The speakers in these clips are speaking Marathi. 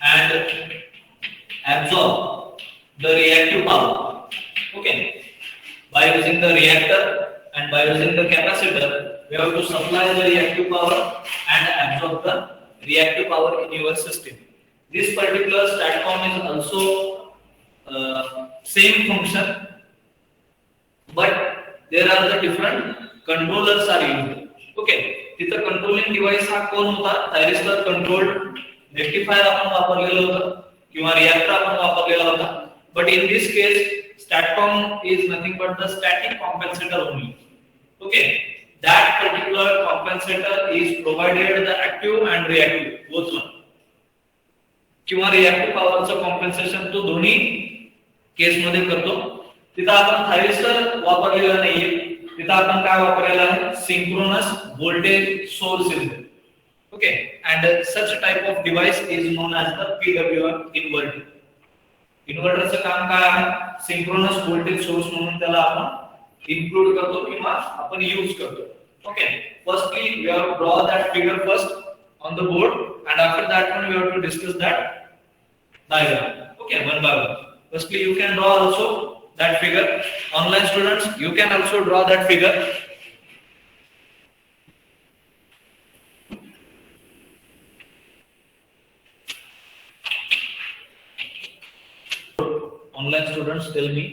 and absorb the reactive power. Okay, by using the reactor and by using the capacitor, we have to supply the reactive power and absorb the reactive power in your system. This particular STATCOM is also same function, but there are the different controllers are used. Okay, तिथं कंट्रोलिंग डिव्हाइस हा कोण होता? थायरिस्टर कंट्रोल्ड रेक्टिफायर आपण वापरलेलं होतं किंवा रिएक्टर आपण वापरलेला होता. But in this case, STATCOM is nothing but the static compensator only. Okay, that particular compensator is provided the active and reactive both one. किंवा रिएक्टिव पॉवरचं कॉम्पेन्सेशन तो दोन्ही केस मध्ये करतो. तिथं आपण थायरिस्टर वापरलेला नाहीये, तिथं आपण काय वापरलेला आहे? Synchronous voltage source is. Okay, and such type of device is known as the PWR inverter. इन्व्हर्टरचं काम काय आहे? सिंक्रोनस व्होल्टेज सोर्स म्हणून त्याला आपण इन्क्लूड करतो किंवा आपण यूज करतो. Okay, firstly we have to draw that figure first on the board, and after that one we have to discuss that diagram. Okay, one by one. Firstly, you can draw also that figure. Online students, you can also draw that figure. Online students, tell me.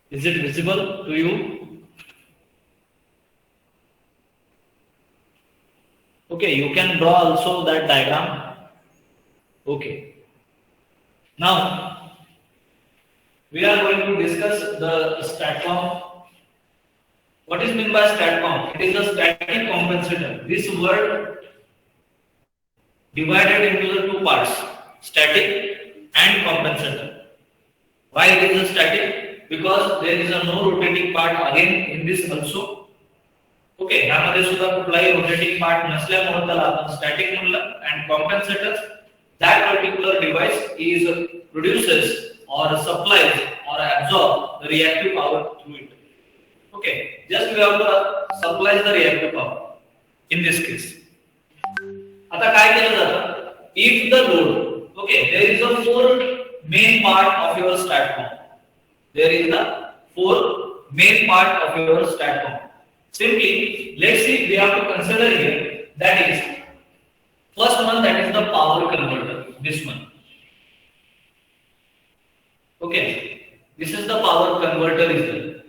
Is it visible to you? Okay, you can draw also that diagram. Okay. Now, we are going to discuss the STATCOM. What is meant by STATCOM? It is a static compensator. This word divided into the two parts, static and compensator. Why it is a static? Because there is a no rotating part again in this also. Okay, ह्यामध्ये सुद्धा कुठलाही रोटेटिंग पार्ट नसल्यामुळे त्याला आपण स्टॅटिक म्हणलं. And compensators, that particular device is produces or supplies or absorb the reactive power through it. Okay, just we have to supply the reactive power in this case. आता काय केलं जातं? If the load, okay, there is a four main part of your STATCOM. There is the four main part of your STATCOM. Simply, let's see, we have to consider here, that is, first one, that is the power converter, this one. Okay, this is the power converter is there.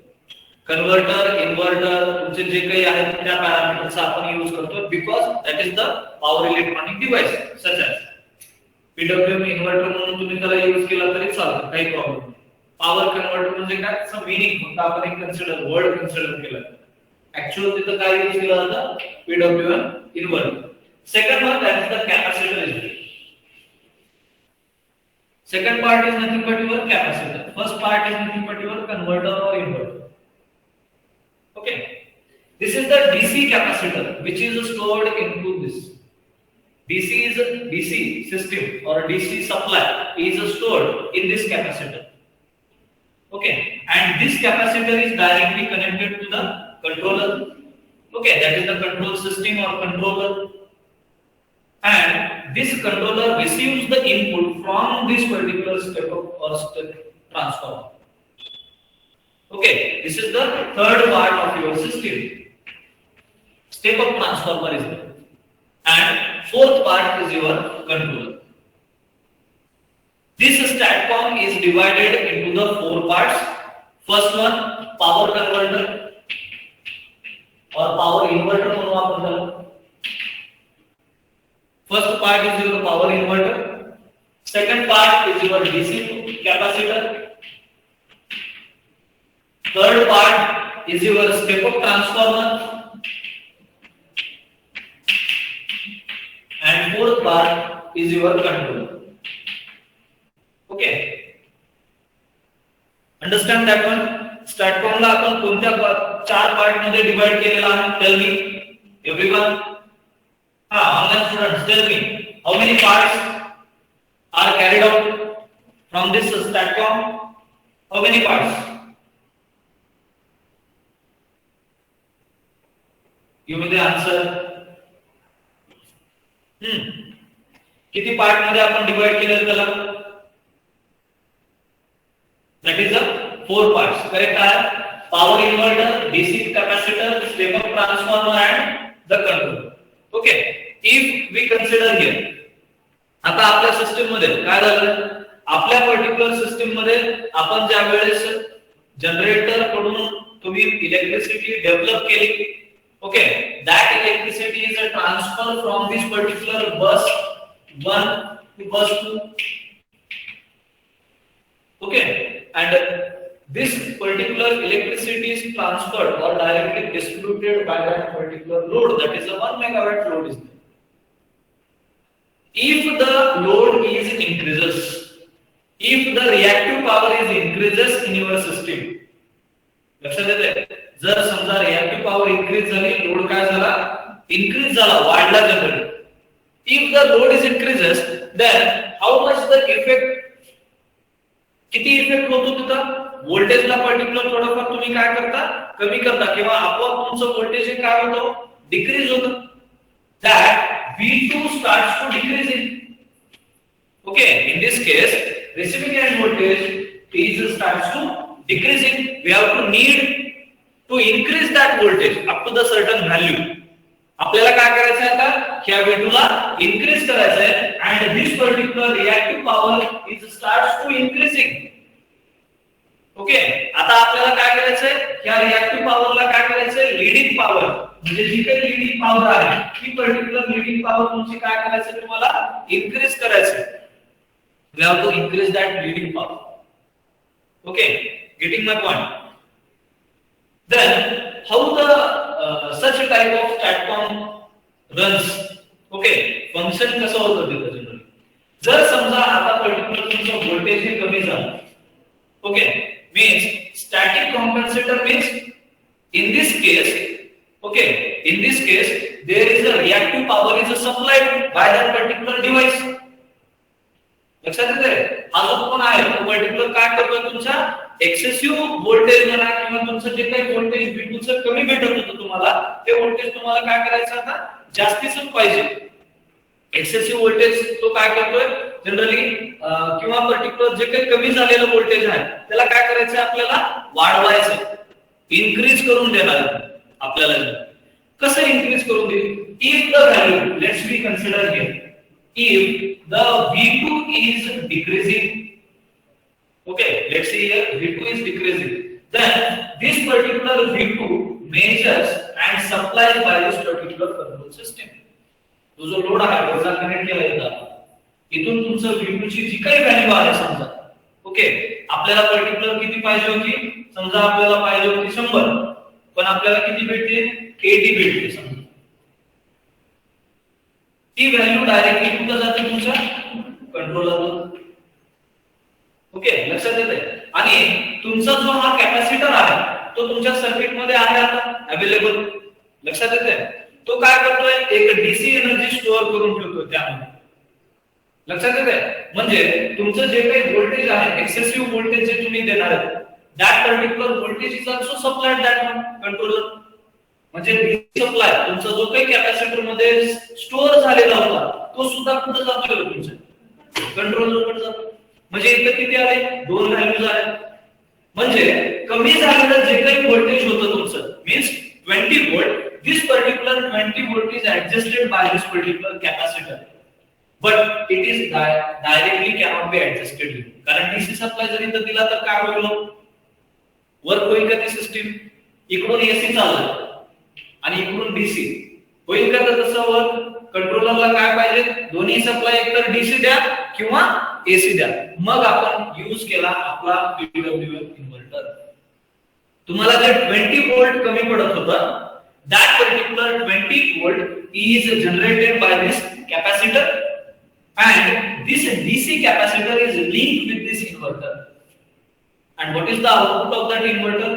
Converter, inverter, तुमचे जे काही आहेत त्या पॅरामीटर्सचा आपण यूज करतो, because that is the power electronic device, such as PWM inverter म्हणून तुम्ही त्याला यूज केला तरी चालतं, काही प्रॉब्लेम नाही. पॉवर कन्वर्टर म्हणजे काय? त्याचं मीनिंग फक्त आपण एक कन्सिडर वर्ड कन्सिडर केलं. Actually, तिथं काय यूज केलं जातं? PWM inverter. Second one, that is the capacitor is there. Second part is nothing but your capacitor. First part is nothing but your converter or inverter. Okay, this is the DC capacitor which is stored into this. DC is a DC system or DC supply is stored in this capacitor. Okay, and this capacitor is directly connected to the controller. Okay, that is the control system or controller, and this controller receives the input from this particular step or step transformer. Okay, this is the third part of your system. Step up transformer is there, and fourth part is your controller. This STATCOM is divided into the four parts. First one, power converter or power inverter म्हणून आपण त्याला. First part is your power inverter. Second part is your DC capacitor. Third part is your step up transformer. And fourth part is your controller. Okay, understand that one? STATCOM ला आपण कोणत्या चार पार्ट मध्ये डिवाइड केलेला आहे? Tell me everyone. Online students, tell me how many parts are carried out from this STATCOM? How many parts? Give me the answer. किती पार्ट मध्ये आपण डिवाइड केलं त्याला? That is 4 parts. करेक्ट आहे? Power inverter, DC capacitor, step up transformer and the controller. Okay, if we consider here, आता आपल्या सिस्टम मध्ये काय झालं? आपल्या पर्टिक्युलर सिस्टम मध्ये आपण ज्या वेळेस जनरेटर कडून तुम्ही इलेक्ट्रिसिटी डेव्हलप केली, okay, that electricity is a transfer from this particular bus 1 to bus 2. Okay, and this particular electricity is transferred or directly distributed by that particular load, that is a 1 megawatt load is there. If the load is increases, if the reactive power is increases in your system, लक्षात येते? जर समजा रिएक्टिव्ह पॉवर इन्क्रीज झाली, लोड काय झाला? इन्क्रीज झाला, वाढला generator. If the load is increases, then how much the effect, किती इफेक्ट होतो तिथं? व्होल्टेजला पर्टिक्युलर थोडंफार तुम्ही काय करता? कमी करता किंवा आपोआप तुमचं व्होल्टेज काय होतं? डिक्रीज होतं. That V2 starts to decreasing. Okay, in this case, receiving end voltage is starts to decreasing. We have to need to increase that voltage up to the certain value. आपल्याला काय करायचं आहे? आता ह्या V2 ला इन्क्रीज करायचं आहे and this particular reactive power is starts to increasing. Okay, आता आपल्याला काय करायचंय? ह्या रिएक्टिव्ह पॉवरला काय करायचंय? लीडिंग पॉवर, म्हणजे जी काही लीडिंग पॉवर आहे ती पर्टिक्युलर लीडिंग पॉवर तुमची काय करायचं? तुम्हाला इन्क्रीज करायचं. We have to increase that leading power. Okay, getting my point. Then how the such a type of STATCOM runs? Okay, function कसं होतं तिथे जनरली? जर समजा आता पर्टिक्युलर तुमचं व्होल्टेज हे कमी झालं, okay, means static compensator means in this case, okay, in this case there is a reactive power is supplied by that particular device. लक्षात येते? हा जो पण आहे तो पर्टिक्युलर काय करतोय? तुमचा एक्सेसिव्ह व्होल्टेज म्हणा किंवा तुमचं जे काही व्होल्टेज V2 चं कमी भेटत होतं तुम्हाला, ते व्होल्टेज तुम्हाला काय करायचं? आता जास्तीच पाहिजे. एक्सेसिव्ह व्होल्टेज तो काय करतोय जनरली किंवा पर्टिक्युलर जे काही कमी झालेलं व्होल्टेज आहे त्याला काय करायचं? आपल्याला वाढवायचं, इन्क्रीज करून देणार आपल्याला. कसं इन्क्रीज करून देईल? If the value, let's we consider here, if the V2 is decreasing, okay, let's see here V2 is decreasing, then this particular V2 measures and supplies by this particular control system. तो जो लोड आहे त्याचा कनेक्ट केला जातो. इथून तुमचं V2 ची जी काही व्हॅल्यू आहे समजा, ओके, आपल्याला पर्टिक्युलर किती पाहिजे होती? समजा आपल्याला पाहिजे होती 100, पण आपल्याला किती भेटते? 80 भेटते समजा. ती व्हॅल्यू डायरेक्टली कुठे जाते? तुमच्या कंट्रोलरला. ओके, लक्षात येते? आणि तुमचा जो हा कॅपॅसिटर आहे तो तुमच्या सर्किट मध्ये आहे आता अवेलेबल. लक्षात येते? तो काय करतोय? एक डीसी एनर्जी स्टोअर करून ठेवतोय त्यामध्ये. लक्षात येते? म्हणजे तुमचं जे काही व्होल्टेज आहे, एक्सेसिव्ह व्होल्टेज जे तुम्ही देणार आहे, that particular voltage is also supplied that controller. म्हणजे डीसी सप्लाय तुमचा जो काही कॅपॅसिटर मध्ये स्टोअर झालेला होता तो सुद्धा कुठे जातोय? तुमच्या कंट्रोलरकडे जातो. म्हणजे इथे किती आले? 2 व्हॅल्यूज आले. म्हणजे कमी झालेलं जे काही व्होल्टेज होतं तुमचं means 20 volt, this particular 20 volt is adjusted by this particular capacitor, but it is directly cannot be adjusted. कारण डीसी सप्लाय जरी तर दिला तर काय होईल? वर्क होईल का ती सिस्टीम? इकडून एसी चाललं आणि इकडून डीसी होईल का तसं वर्क? कंट्रोलरला काय पाहिजे? दोन्ही सप्लाय एकतर डीसी द्या किंवा एसी द्या. मग आपण यूज केला आपला PWM इन्व्हर्टर. तुम्हाला जे 20 व्होल्ट कमी पडत होतं, that particular 20 volt is generated by this capacitor, and this DC capacitor is linked with this inverter. And what is the output of that inverter?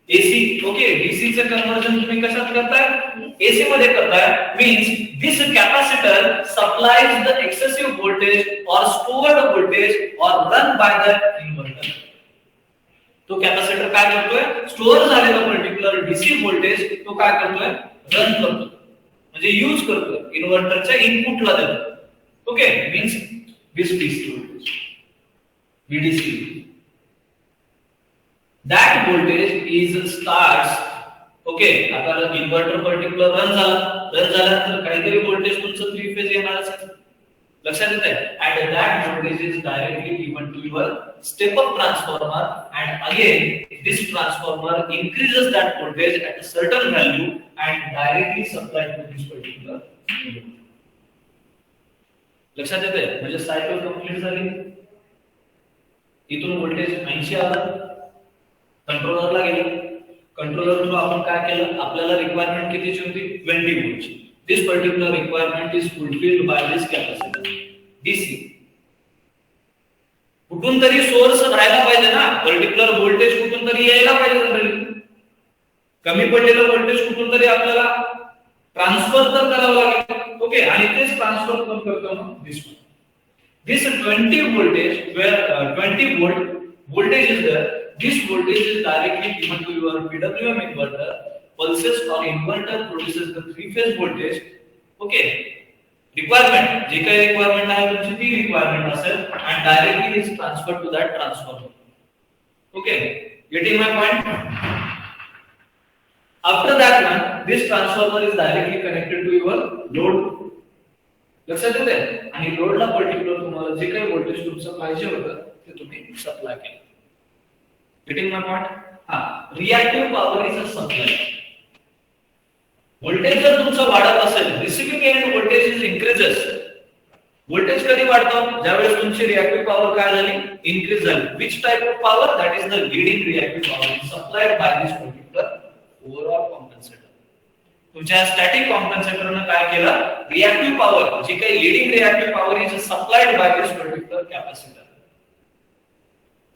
AC. Okay, DC चे conversion तुम्ही कशात करताय? AC मध्ये करताय. Means this capacitor supplies the excessive voltage or stored voltage or run by the inverter. तो कॅपॅसिटर काय करतोय? स्टोअर झालेला पर्टिक्युलर डीसी व्होल्टेज तो काय करतोय? रन करतो. म्हणजे यूज करतो इन्व्हर्टरच्या इनपुटला देतो. Okay, means this DC voltage VDC. That voltage is starts. Okay, आता इन्व्हर्टर पर्टिक्युलर रन झाल्यानंतर काहीतरी व्होल्टेज तुमचं थ्री फेज येणार असेल, लक्षात येत आहे. and that voltage is directly given to your step up transformer, and again this transformer increases that voltage at a certain value and directly supplied to this particular load. लक्षात येत आहे. म्हणजे सायकल कंप्लीट झाली, इथून व्होल्टेज 80 आला, कंट्रोलरला गेलं, कंट्रोलर थ्रू आपण काय केलं, आपल्याला रिक्वायरमेंट कितीची होती 20 व्होल्टची. This particular requirement is fulfilled by this capacitor DC. कुठून तरी सोर्स राहायला पाहिजे ना, पर्टिक्युलर व्होल्टेज कुठून तरी यायला पाहिजे जनरली. कमी पडलेलं व्होल्टेज कुठून तरी आपल्याला ट्रान्सफर तर करावं लागेल. ओके, आणि तेच ट्रान्सफर कोण करतो मग this 20 voltage where 20 volt voltage is there. This voltage is directly given to your PWM inverter. Pulses or inverter produces the three phase voltage. Okay, requirement जे काही requirement आहे तुमची ती requirement असेल and directly is transferred to that transformer. Okay, getting my point? After that one, this transformer is directly connected to your load. लक्षात येते. आणि लोडला पर्टिक्युलर तुम्हाला जे काही व्होल्टेज तुमचं पाहिजे होतं ते तुम्ही सप्लाय केलं. Getting my point? Reactive power is a supply. Voltage जर तुमचं वाढत असेल, receiving end voltage is increases. Voltage कधी वाढतं? ज्यावेळेस तुमची रिएक्टिव्ह पॉवर काय झाली, इन्क्रीज झाली. Which type of power? That is the leading reactive power supplied by this particular overall compensator. तुमच्या स्टॅटिक कॉम्पेन्सेटरने काय केलं, रिएक्टिव्ह पॉवर जी काही leading reactive power is supplied by this particular capacitor.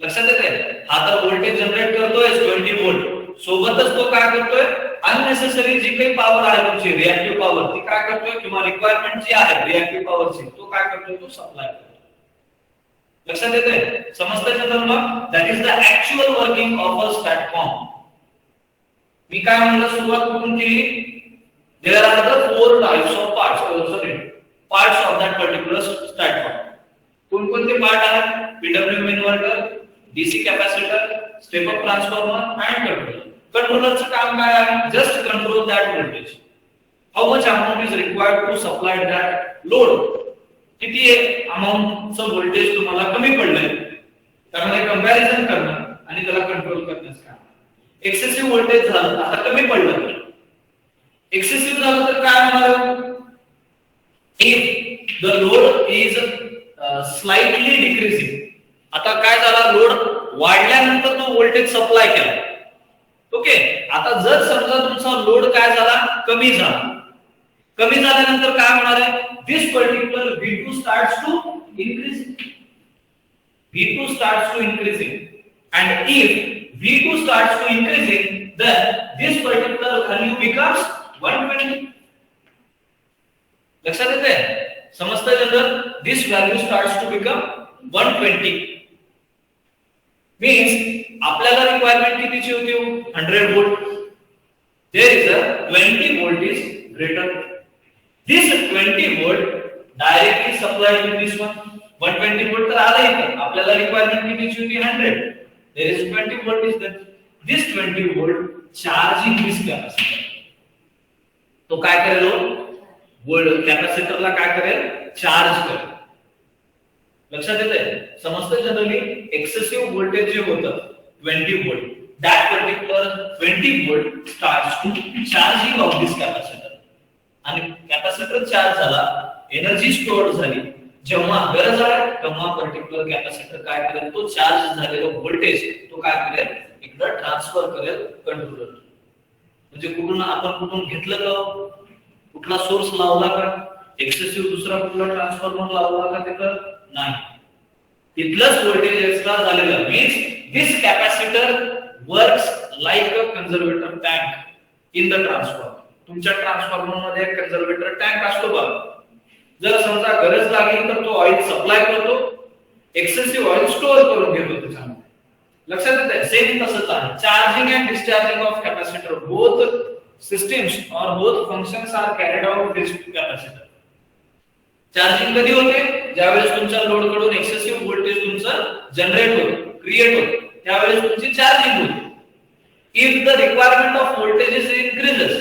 लक्षात येते. हा तर व्होल्टेज जनरेट करतोय 20 व्होल्ट, सोबतच तो काय करतोय, अननेसेसरी जी काही पॉवर आहे तुमची रिएक्टिव्ह पॉवर ती काय करतोय, किंवा रिक्वायरमेंट जी आहे रिएक्टिव्ह पॉवरची तो काय करतोय, तो सप्लाय करतोय. लक्षात येते. समजतंय का तुम्हाला? That is the actual working of a STATCOM. मी काय म्हणलं, सुरुवात कुठून केली? There are the four types of parts of that particular STATCOM. कोणकोणते पार्ट आहेत? PWM inverter, DC capacitor, step up transformer आणि कंट्रोलर. कंट्रोलरचं काम काय आहे? Just control that voltage. How much amount is required to supply that load. किती अमाउंटचं व्होल्टेज तुम्हाला कमी पडलंय त्यामध्ये कंपॅरिझन करणं आणि त्याला कंट्रोल करण्याचं काम. एक्सेसिव्ह व्होल्टेज झालं, आता कमी पडलं, एक्सेसिव्ह झालं तर काय होणार? If the load is slightly decreasing. आता काय झाला, लोड वाढल्यानंतर तो व्होल्टेज सप्लाय केला. ओके, आता जर समजा तुमचा लोड काय झाला, कमी झाला, कमी झाल्यानंतर काय होणार आहे, दिस particular V2 starts to increase. V2 starts to increasing, and if V2 starts to increasing, then this particular value becomes 120. लक्षात येते? समजतंय general? This value starts to become 120. Means आपल्याला रिक्वायरमेंट कितीची होती? 100 volt. There is a 20 volt is greater. This 20 volt directly supply to this one. 120 volt तर आला इथे. आपल्याला रिक्वायरमेंट कितीची होती? 100. There is 20 volt is there. This 20 volt charging this capacitor. तो काय करेल? कॅपॅसिटरला काय करेल? चार्ज करेल. लक्षात येतंय? समजतंय जनरली? एक्सेसिव्ह व्होल्टेज जे होतं 20 volt, that particular 20 volt starts to charging of this capacitor. आणि कॅपॅसिटर चार्ज झाला, एनर्जी स्टोअर झाली. जेव्हा गरज आहे तेव्हा पर्टिक्युलर कॅपॅसिटर काय करेल? तो चार्ज झालेला व्होल्टेज तो काय करेल? इकडे ट्रान्सफर करेल कंट्रोलर. म्हणजे कुठून घेतलं का? कुठला सोर्स लावला का? एक्सेसिव्ह दुसरा कुठला ट्रान्सफॉर्मर लावला का? तिथं नाही. तिथलंच व्होल्टेज एक्स्ट्रा झालेलं. Means this capacitor works like a conservator tank in the transformer. तुमच्या ट्रान्सफॉर्मर मध्ये एक कन्झर्वेटर टँक असतो बघा. जर समजा गरज लागली तर तो ऑइल सप्लाय करतो, एक्सेसिव्ह ऑइल स्टोअर करून घेतो त्याच्यामध्ये. लक्षात येते? सेम तसंच आहे. Charging and discharging of capacitor both systems or both functions are carried out with this capacitor. Charging कधी होते? ज्यावेळेस तुमच्या लोड कडून एक्सेसिव्ह व्होल्टेज तुमचं जनरेट होतं, क्रिएट होतं, त्यावेळेस तुमची चार्जिंग होते. If the requirement of voltage increases,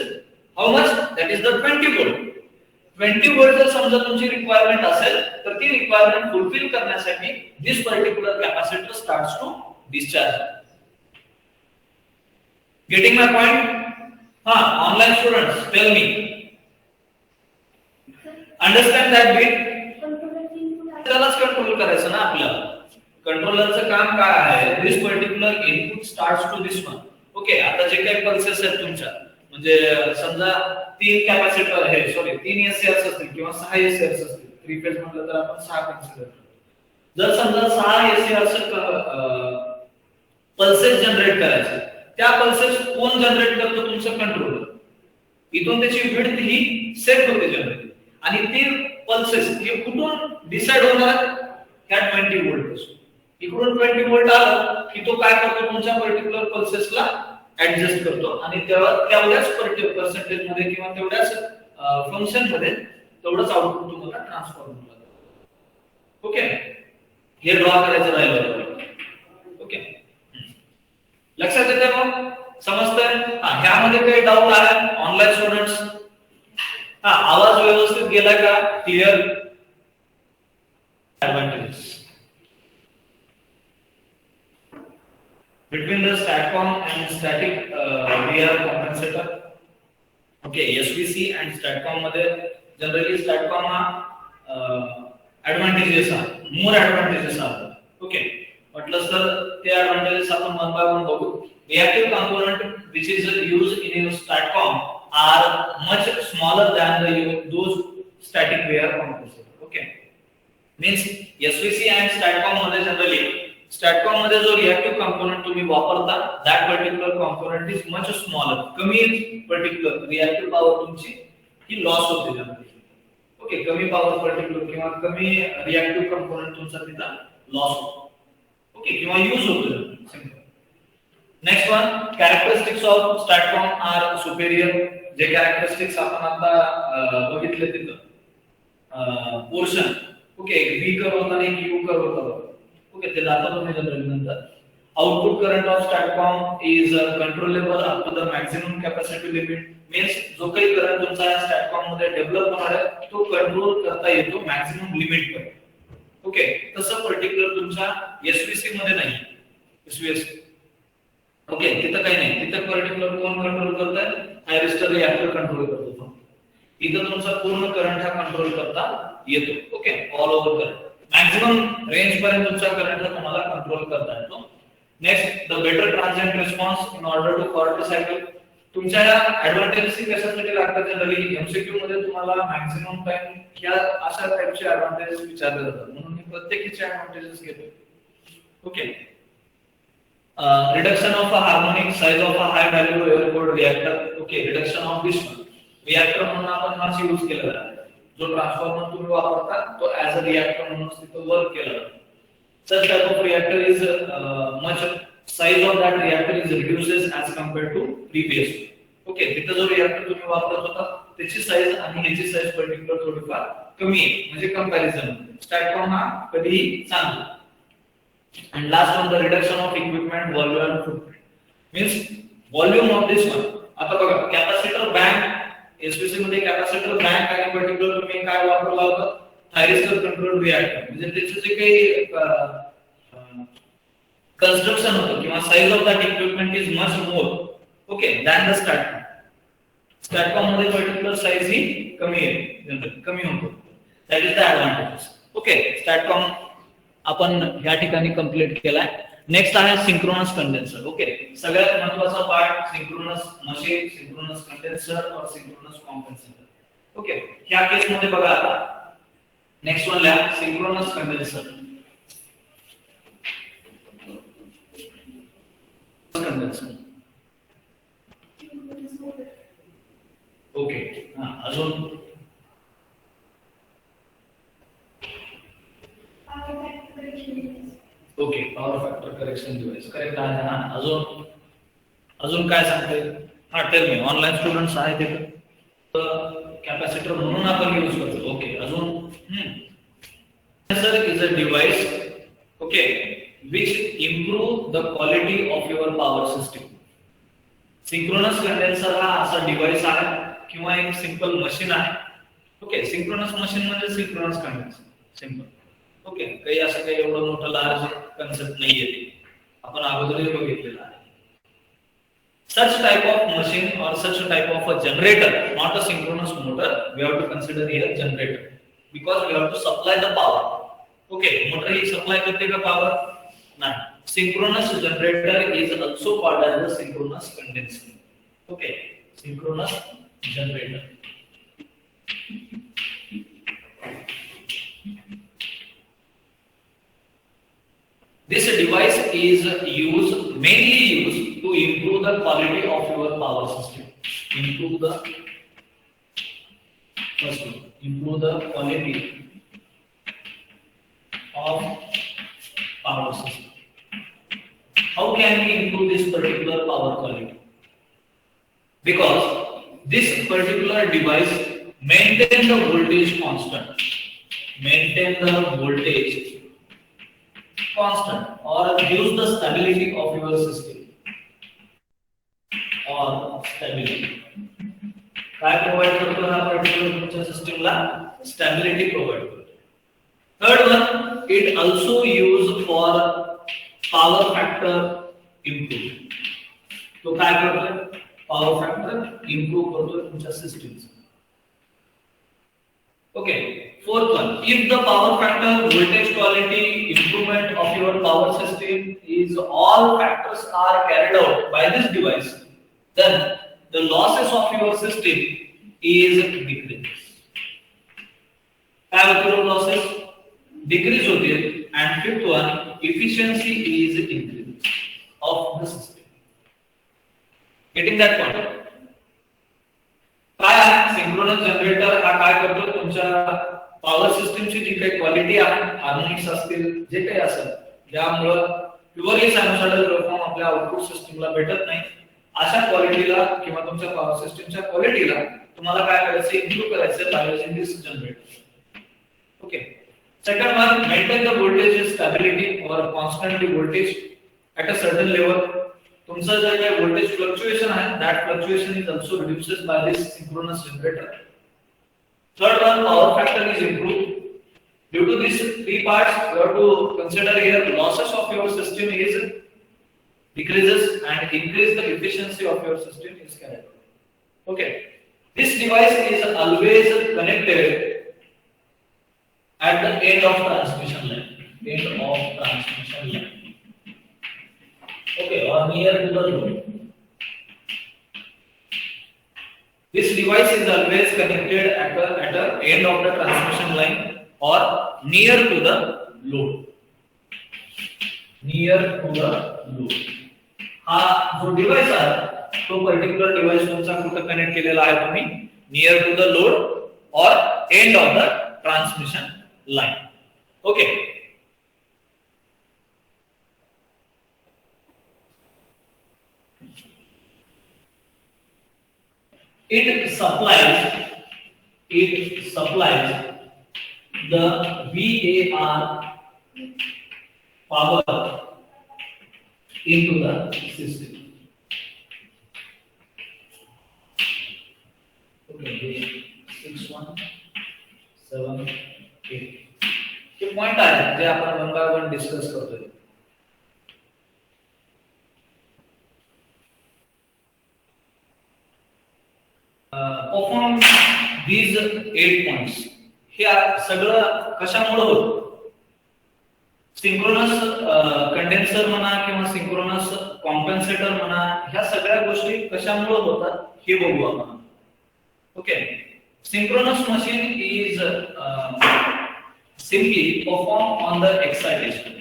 how much? That is the 20 volt. 20 volt जर समजा तुमची रिक्वायरमेंट असेल तर ती रिक्वायरमेंट फुलफिल करण्यासाठी this particular capacitor starts to discharge. Getting my point? Online students, tell me. Understand that bit? त्यालाच कंट्रोल करायचं ना आपल्याला. कंट्रोलरचं काम काय आहे? This particular input starts to this one. Okay, आता जे काही पल्सेस आहेत तुमच्या, म्हणजे समजा 3 कॅपॅसिटर आहे, सॉरी 3 एससीआरस असतील किंवा 6 एससीआरस असतील. 3 फेज म्हटलं तर आपण 6 कन्सिडर करतो. जर समजा 6 एससीआरस पल्सेस जनरेट करायचे, त्या पल्सेस कोण जनरेट करतो? तुमचं कंट्रोलर. इथून त्याची विड्थ ही सेट होते जनरेट, आणि ती पल्सेस हे कुठून डिसाइड होणार? ह्या 20 व्होल्ट पासून. इकडून 20 व्होल्ट आला की तो काय करतो? तुमच्या पर्टिक्युलर पल्सेसला ऍडजस्ट करतो आणि तेवढ्याच पर्सेंटेज मध्ये किंवा तेवढ्याच फंक्शन मध्ये तेवढंच आउटपुट तुम्हाला ट्रान्सफॉर होणार. ओके, हे ड्रॉ करायचं राहिलं. ओके, लक्षात येते मग? समजतंय? ह्यामध्ये काही डाऊट आहे ऑनलाईन स्टुडंट्स? आवाज व्यवस्थित गेला का? Clear? Advantages between the STATCOM and static VR compensator. Okay, SVC and STATCOM मध्ये जनरली STATCOM हा ऍडव्हांटेजेस आहे, मोर ऍडव्हांटेजेस आहे. ओके, म्हटलं तर ते ऍडव्हांटेजेस आपण वन बाय वन बघू. Reactive component which is used in your STATCOM are much smaller than those static VR compensator. Okay, means SVC and STATCOM मध्ये जनरली STATCOM मध्ये जो रिएक्टिव्ह कंपोनेंट तुम्ही वापरता, that particular component is much smaller. कमी पर्टिक्युलर रिएक्टिव्ह पॉवर तुमची ही लॉस होते जनरली. ओके, कमी पॉवर पर्टिक्युलर किंवा कमी रिएक्टिव्ह कंपोनेंट तुमचा तिथं लॉस होतो. ओके, किंवा यूज होतो. Simple. Next one, characteristics of STATCOM are superior. जे कॅरेक्टरिस्टिक्स आपण आता बघितले तिथं पोर्शन. ओके, एक व्ही कर्व होता आणि एक यू कर्व होता. ओके, ते दाखवतो मी जनरली नंतर. Output current of STATCOM is controllable up to the maximum capacity limit. Means जो काही करंट तुमचा STATCOM मध्ये डेव्हलप होणार आहे तो कंट्रोल करता येतो मॅक्सिमम लिमिट पर्यंत. ओके, तसं पर्टिक्युलर तुमच्या एसव्हीसी मध्ये नाही. एसव्हीसी ओके, तिथं काही नाही. तिथं पर्टिक्युलर कोण कंट्रोल करताय? थायरिस्टर रिएक्टर कंट्रोल करतो. इथं तुमचा पूर्ण करंट हा कंट्रोल करता येतो. Okay, all over current maximum range पर्यंत तुमचा करंट तुम्हाला कंट्रोल करता येतो. Next, the better transient response in order to quarter cycle. तुमच्या ऍडव्हांटेजेस कशासाठी लागतात? जनरली एमसीक्यू मध्ये तुम्हाला मॅक्सिमम टाइम या अशा टाइपचे ऍडव्हांटेजेस विचारले जातात, म्हणून मी प्रत्येकीचे ऍडव्हांटेजेस घेतो. Okay, reduction of a harmonic size of a high value air cored reactor. Okay, reduction of this one reactor म्हणून आपण हाच यूज केला जातो. जो ट्रान्सफॉर्मर तुम्ही वापरता तो ऍज अ रिएक्टर म्हणून तिथं वर्क केला जातो. such type of reactor is much size of that reactor is reduces as compared to previous. Okay, तिथं जो रिएक्टर तुम्ही वापरत होता त्याची साइज आणि ह्याची साइज पर्टिक्युलर थोडीफार कमी आहे, म्हणजे कंपॅरिझन. STATCOM हा कधीही चांगला. and last one, the reduction of equipment volume and footprint. means volume of this one. आता बघा, कॅपॅसिटर बँक एसपीसी मध्ये कॅपॅसिटर बँक आणि पर्टिक्युलर तुम्ही काय वापरला होता? Thyristor control reactor. म्हणजे त्याचे जे काही कन्स्ट्रक्शन होतं किंवा size of that equipment is much more okay than the STATCOM. STATCOM मध्ये पर्टिक्युलर साइज ही कमी आहे, जनरली कमी होतो. That is the advantage. Okay, STATCOM आपण या ठिकाणी कंप्लीट केलाय. नेक्स्ट आहे सिंक्रोनस कंडेन्सर. ओके, सगळ्यात महत्त्वाचा part synchronous machine, synchronous condenser और सिंक्रोनस कॉम्पेन्सेटर. ओके, ह्या केस मध्ये बघा आता नेक्स्ट वन लिहा सिंक्रोनस कंडेन्सर. कंडेन्सर ओके, अजून okay, power factor correction device correct आहे ना. अजून काय सांगते? हा टेल मी ऑनलाईन स्टुडंट्स आहेत तिथे कॅपॅसिटर म्हणून आपण यूज करतो. ओके अजून condenser is a device, okay, which improve the quality of your power system. Synchronous condenser हा असा डिव्हाइस आहे किंवा एक सिंपल मशीन आहे. ओके सिंक्रोनस मशीन म्हणजे सिंक्रोनस कंडेन्सर सिंपल. ओके काही असं काही एवढं मोठं लार्ज कन्सेप्ट नाहीये ते आपण अगोदरही बघितलेलं आहे. Such type of machine or such type of a generator, not a synchronous motor, we have to consider here generator because we have to supply the power. Okay, motor he supply करते का power? नहीं. Synchronous generator is also called as a synchronous condenser. Okay, synchronous generator. This device is mainly used to improve the quality of your power system. Improve the quality of power system. How can we improve this particular power quality? Because this particular device maintain the voltage constant. Maintain the voltage constant or use the stability of your system or stability. काय प्रोवाइड करतो हा पर्टिक्युलर तुमच्या सिस्टमला स्टॅबिलिटी प्रोवाइड करतो. Third one it also used for power factor improve. तो काय करतो पॉवर फॅक्टर इम्प्रूव्ह करतो तुमच्या सिस्टमचा. Okay, fourth one, if the power factor, voltage quality, improvement of your power system is all factors are carried out by this device, then the losses of your system is decreased. Have your losses decrease होते and fifth one, efficiency is increased of the system. Getting that point? काय सिंक्रोनस जनरेटर हा काय करतो तुमच्या पॉवर सिस्टमची जी काही क्वालिटी आहे हार्मोनिक्स असतील जे काही असेल ज्यामुळे प्युअरली सायनुसॉइडल वेव्हफॉर्म आपल्या आउटपुट सिस्टमला भेटत नाही अशा क्वालिटीला किंवा तुमच्या पॉवर सिस्टमच्या क्वालिटीला तुम्हाला काय करायचं इम्प्रूव्ह करायचं by using this generator. Okay second one maintain the voltage stability और constantly voltage at a certain level. तुमचा जो काही व्होल्टेज फ्लक्चुएशन आहे that fluctuation is also reduces by this synchronous generator. Third one, power factor is improved. Due to these three parts, you have to consider here losses of your system is decreases and increase the efficiency of your system is carried. Okay, this device is always connected at the end of transmission line. End of transmission line. Okay, or near to the load. This device is always connected at the end of the transmission line or near to the load. Near to the load. हा जो डिवाइस आहे तो पर्टिक्युलर डिवाइस तुमचा कुठे कनेक्ट केलेला आहे तुम्ही नियर टू द लोड और end of the transmission line. Okay it supplies the VAR power into the system. Okay, 6 1 7 8 हे पॉइंट आहे जे आपण वन बाय वन डिस्कस करतोय. Perform these 8 points. हे सगळं कशामुळे होतं? सिंक्रोनस कंडेन्सर म्हणा किंवा सिंक्रोनस कॉम्पेन्सेटर म्हणा ह्या सगळ्या गोष्टी कशामुळे होतात हे बघू आपण. Okay synchronous machine is simply perform on the excitation.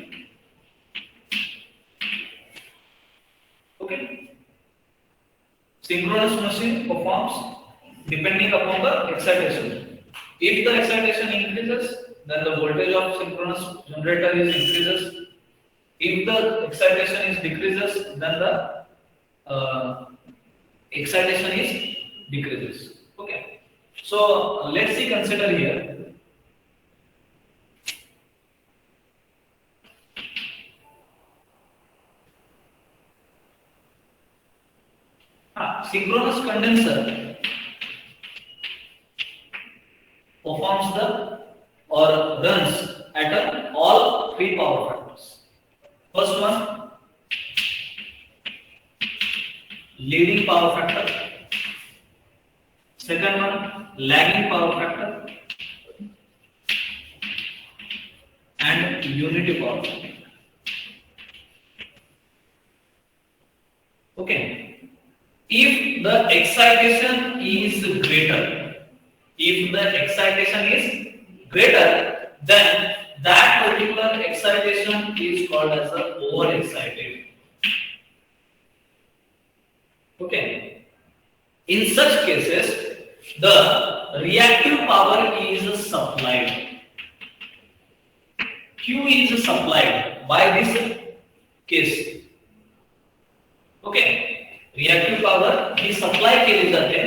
Okay, synchronous machine performs depending upon the excitation. If the excitation increases, then the voltage of synchronous generator is increases. If the excitation is decreases, then the excitation is decreases. Okay, so let's see, consider here. Synchronous condenser performs the or runs at all three power factors. First one, leading power factor. Second one, lagging power factor, and unity power factor. Okay, if the excitation is greater, then that particular excitation is called as the overexcited. Okay, in such cases the reactive power is supplied. Q is supplied by this case. Okay, reactive power he supply केली जाते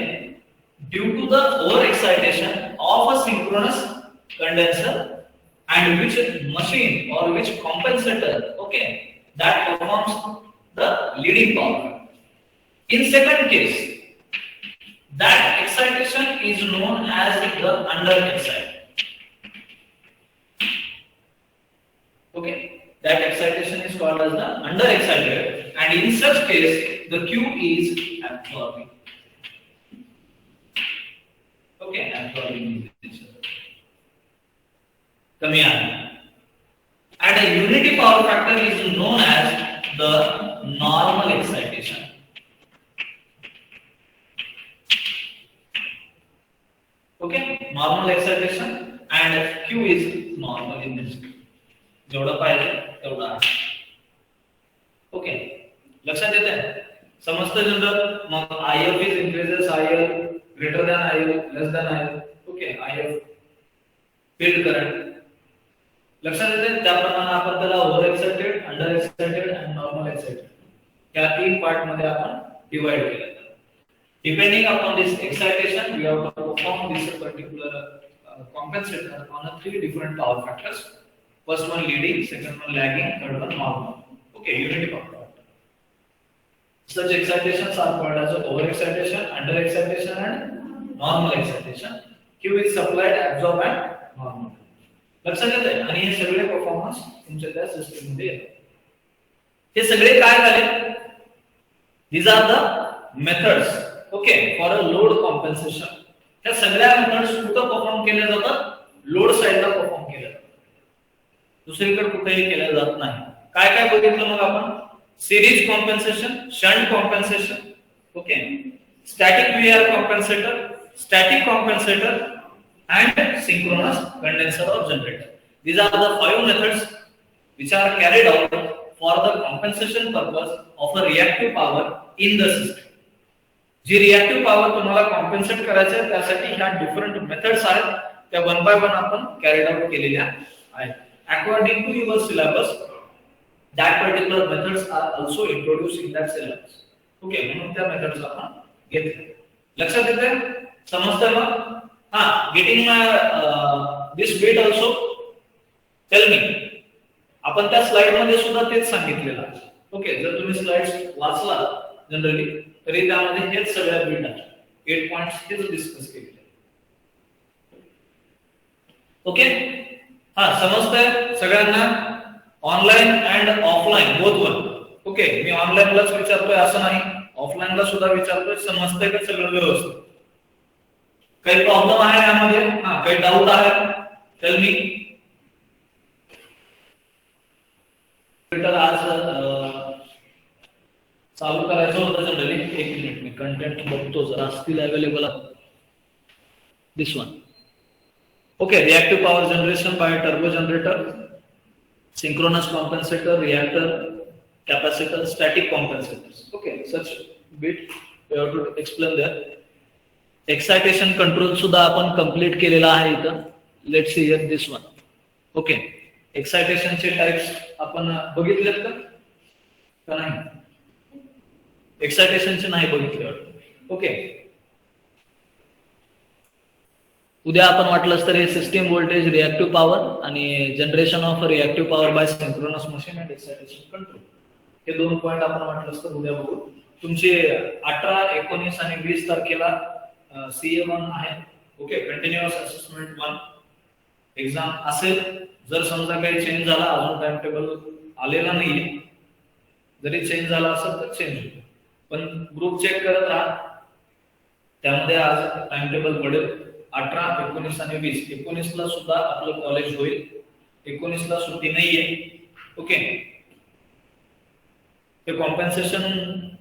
due to the overexcitation of a synchronous condenser, and which machine or which compensator, okay, that performs the leading power. In second case, that excitation is known as the under-excited. Okay, that excitation is called as the under-excited, and in such case the Q is absorbing. Okay, absorbing is coming on. And a unity power factor is known as the normal excitation. Okay, normal excitation, and Q is normal in this. जेवढा पाहिजे तेवढा आहे. ओके, लक्षात येते, समजतं जनरल. मग IF is increases, IL greater than IL, less than IL. Okay, IF field current. लक्षात येते, त्याप्रमाणे आपण त्याला ओव्हर एक्साइटेड, अंडर एक्साइटेड आणि नॉर्मल एक्साइटेड या तीन पार्ट मध्ये आपण डिवाइड केलं. Depending upon this excitation, we have to perform this particular compensator on a three different power factors. First one leading, second one lagging, third one normal. Okay, unity power factor. Such excitations are called as overexcitation, underexcitation, and normal excitation. Q is supplied, absorbed, and normal. लक्षात येते, आणि हे सगळे परफॉर्मन्स तुमच्या त्या सिस्टम मध्ये येतात. हे सगळे काय झाले? These are the methods, okay, for a load compensation. ह्या सगळ्या मेथड्स कुठे परफॉर्म केल्या जातात? लोड साइडला परफॉर्म केल्या जातात, दुसरीकडे कुठेही केल्या जात नाही. काय काय बघितलं मग आपण? Series compensation, shunt compensation, okay, static VR compensator, static compensator, and synchronous condenser or generator. These are the 5 methods which are carried out for the compensation purpose of a reactive power in the system. जी रिएक्टिव पॉवर तुम्हाला कॉम्पेन्सेट करायचं आहे त्यासाठी ह्या डिफरंट मेथड्स आहेत, त्या वन बाय वन आपण कॅरीड आउट केलेल्या आहेत. According to your syllabus that particular methods are also introduced in that syllabus. Okay, म्हणून त्या मेथड्स आपण घेतल्या. लक्षात येते, समजतंय मग? हां, गेटिंग दिस बीट आल्सो. टेल मी, आपण त्या स्लाइड मध्ये सुद्धा तेच सांगितलेलं आहे. ओके, जर तुम्ही स्लाइड्स वाचला जनरली तरी त्यामध्ये हेच सगळ्या बीट आहेत, 8 पॉइंट्स हेच डिस्कस केलेले. ओके, हां, समजतंय सगळ्यांना? Online and offline both one. Okay, मी ऑनलाइनलाच विचारतोय असं नाही, ऑफलाइनला सुद्धा विचारतोय. समजतंय का सगळं व्यवस्थित? काही प्रॉब्लेम आहे यामध्ये? हां, काही डाऊट आहे? टेल मी. आज चालू करायचं होतं जनरली. 1 मिनिट, मी कंटेंट बघतो जर असतील available. This one. Okay, reactive power generation by turbo generator, synchronous compensator, reactor, capacitor, static compensators. Okay, such bit we have to explain there. Excitation control सुद्धा आपण कंप्लीट केलेला आहे इथं. Let's see here this one. Okay, excitation चे टाइप्स आपण बघितलेत का नाही? एक्साइटेशन चे नाही बघितले. ओके, उद्या आपण वाटलंच तर हे सिस्टीम व्होल्टेज, रिएक्टिव्ह पॉवर आणि generation of reactive power bye synchronous machine and excitation control, हे 2 पॉईंट आपण वाटलंच तर उद्या बघू. तुमचे 18, 19 आणि 20 तारखेला CA1 आहे. ओके, कंटिन्युअस असेसमेंट 1 एक्झाम असेल. जर समजा काही चेंज झाला, अजून टाइम टेबल आलेला नाहीये, जरी चेंज झाला असेल तर चेंज होईल, पण ग्रुप चेक करत राहा. त्यामध्ये आज टाइम टेबल पडेल 18, 19 आणि 20. 19ला सुद्धा आपलं कॉलेज होईल, 19ला सुट्टी नाहीये. ओके, ते कॉम्पेन्सेशन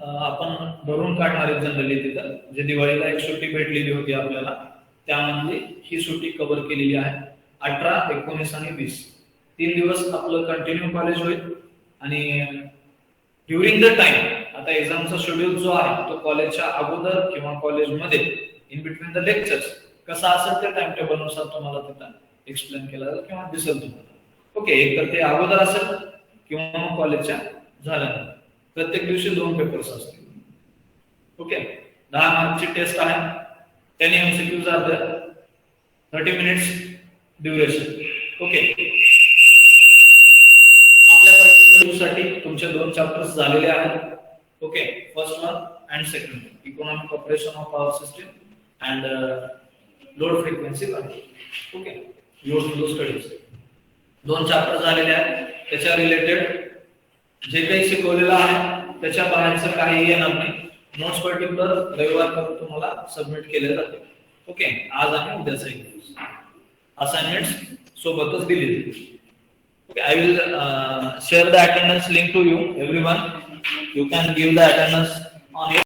आपण भरून काढणार आहे जनरली तिथं, जे दिवाळीला एक सुट्टी भेटलेली होती आपल्याला, त्यामध्ये ही सुट्टी कव्हर केलेली आहे. 18, 19 आणि 20 3 दिवस आपलं कंटिन्यू कॉलेज होईल. आणि ड्युरिंग द टाइम, आता एक्झामचा शेड्यूल जो आहे तो कॉलेजच्या अगोदर किंवा कॉलेजमध्ये इन बिटवीन द लेक्चर्स कसा असेल त्या टाइम टेबल नुसार तुम्हाला तिथं एक्सप्लेन केला जाईल किंवा दिसेल तुम्हाला. ओके, एक तर ते अगोदर असेल किंवा कॉलेजच्या झाल्यानंतर. प्रत्येक दिवशी 2 पेपर्स असतील. ओके, 10 मार्कची टेस्ट आहे, 10 MCQs are there, 30 minutes duration. Okay, आपल्या साठी तुमचे 2 चॅप्टर्स झालेले आहेत. Okay, first one and second, economic operation of power system and load frequency control. Okay, load flow studies 2 chapter झालेले आहेत. त्याच्या रिलेटेड जे काही शिकवलेलं आहे त्याच्या बाहेरचं काही येणार नाही. नोट्स पर्टिक्युलर रविवारपर्यंत तुम्हाला सबमिट केले जाते. ओके, आज आणि उद्याचा असाइनमेंट्स सोबतच दिली जाईल. Okay, I will share the attendance link to you, everyone. You can give the attendance on your